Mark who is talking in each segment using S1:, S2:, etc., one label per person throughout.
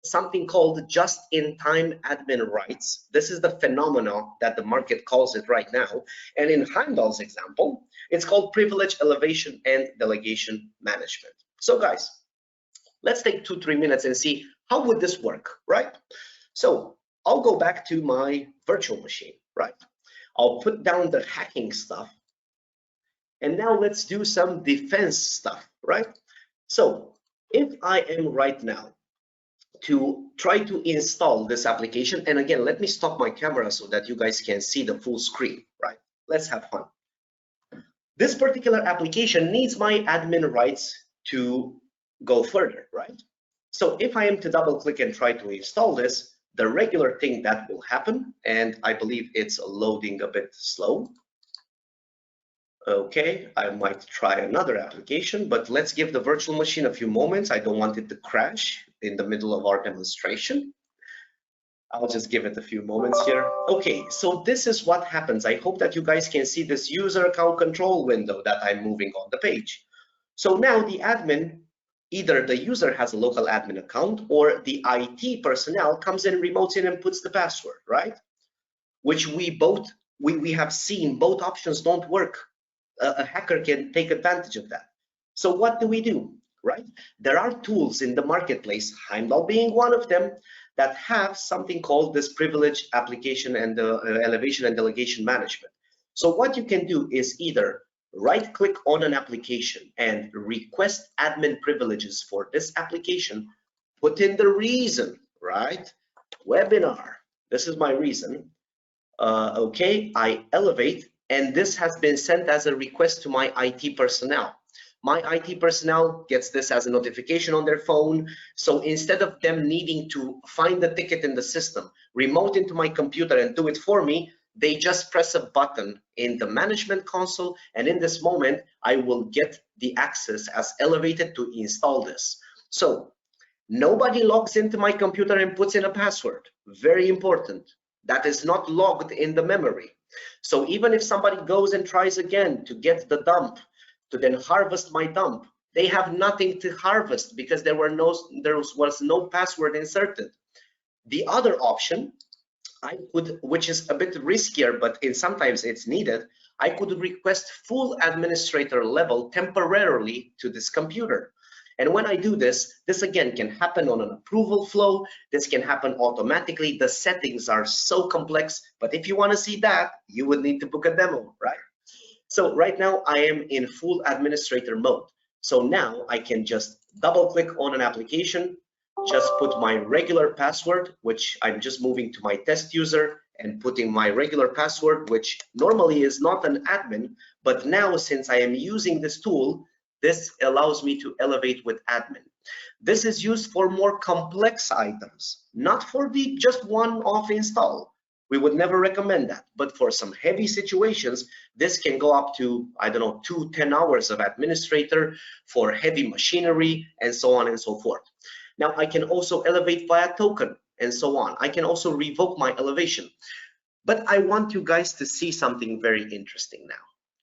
S1: something called just-in-time admin rights. This is the phenomenon that the market calls it right now. And in Heimdal's example, it's called privilege elevation and delegation management. So guys, let's take 2-3 minutes and see how would this work, right? So I'll go back to my virtual machine, right? I'll put down the hacking stuff. And now let's do some defense stuff, right? So if I am right now to try to install this application, and again, let me stop my camera so that you guys can see the full screen, right? Let's have fun. This particular application needs my admin rights to go further, right? So if I am to double click and try to install this, the regular thing that will happen, and I believe it's loading a bit slow. Okay, I might try another application, but let's give the virtual machine a few moments. I don't want it to crash in the middle of our demonstration. I'll just give it a few moments here. Okay, so this is what happens. I hope that you guys can see this user account control window that I'm moving on the page. So now the admin, either the user has a local admin account or the IT personnel comes in, remotes in and puts the password, right? Which we have seen both options don't work. A hacker can take advantage of that. So what do, right? There are tools in the marketplace, Heimdal being one of them, that have something called this privilege application and elevation and delegation management. So what you can do is either right click on an application and request admin privileges for this application, put in the reason, right? Webinar, this is my reason. Okay, I elevate, and this has been sent as a request to my IT personnel. My IT personnel gets this as a notification on their phone. So instead of them needing to find the ticket in the system, remote into my computer and do it for me, they just press a button in the management console. And in this moment, I will get the access as elevated to install this. So nobody logs into my computer and puts in a password. Very important. That is not logged in the memory. So even if somebody goes and tries again to get the dump, to then harvest my dump, they have nothing to harvest because there was no password inserted. The other option, I could, which is a bit riskier, but sometimes it's needed, I could request full administrator level temporarily to this computer. And when I do this, this again can happen on an approval flow. This can happen automatically. The settings are so complex, but if you want to see that, you would need to book a demo, right? So right now I am in full administrator mode. So now I can just double click on an application, just put my regular password, which I'm just moving to my test user and putting my regular password, which normally is not an admin, but now since I am using this tool, this allows me to elevate with admin. This is used for more complex items, not for the just one-off install. We would never recommend that, but for some heavy situations, this can go up to, I don't know, 2-10 hours of administrator for heavy machinery and so on and so forth. Now I can also elevate via token and so on. I can also revoke my elevation. But I want you guys to see something very interesting now.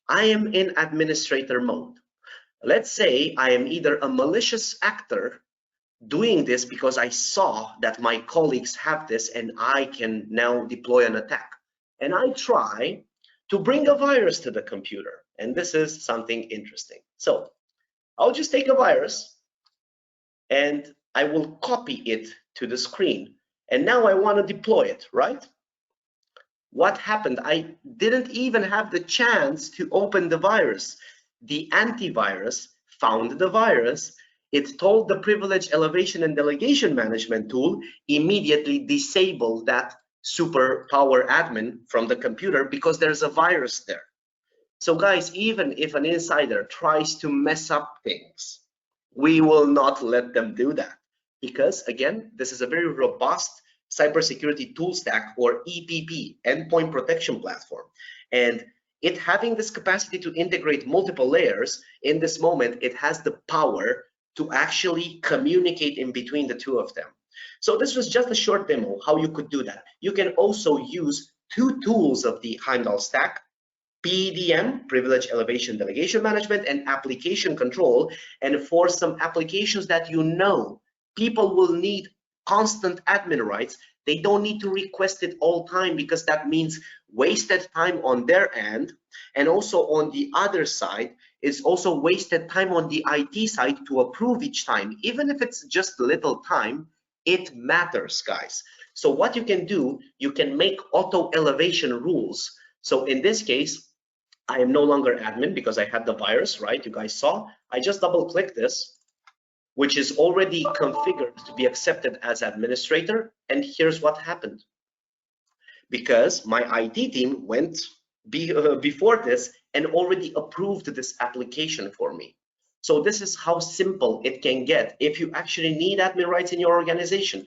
S1: I am in administrator mode. Let's say I am either a malicious actor doing this because I saw that my colleagues have this and I can now deploy an attack. And I try to bring a virus to the computer. And this is something interesting. So I'll just take a virus and I will copy it to the screen. And now I want to deploy it, right? What happened? I didn't even have the chance to open the virus. The antivirus found the virus. It told the privilege elevation and delegation management tool immediately disable that superpower admin from the computer because there's a virus there. So guys, even if an insider tries to mess up things, we will not let them do that because again, this is a very robust cybersecurity tool stack or EPP, endpoint protection platform. And it having this capacity to integrate multiple layers, in this moment, it has the power to actually communicate in between the two of them. So this was just a short demo how you could do that. You can also use two tools of the Heimdal stack, PEDM, Privilege Elevation Delegation Management, and Application Control. And for some applications that you know people will need constant admin rights, they don't need to request it all time, because that means wasted time on their end. And also on the other side, it's also wasted time on the IT side to approve each time. Even if it's just little time, it matters, guys. So what you can do, you can make auto elevation rules. So in this case, I am no longer admin because I had the virus, right? You guys saw. I just double click this, which is already configured to be accepted as administrator. And here's what happened. Because my IT team went before this and already approved this application for me. So this is how simple it can get if you actually need admin rights in your organization.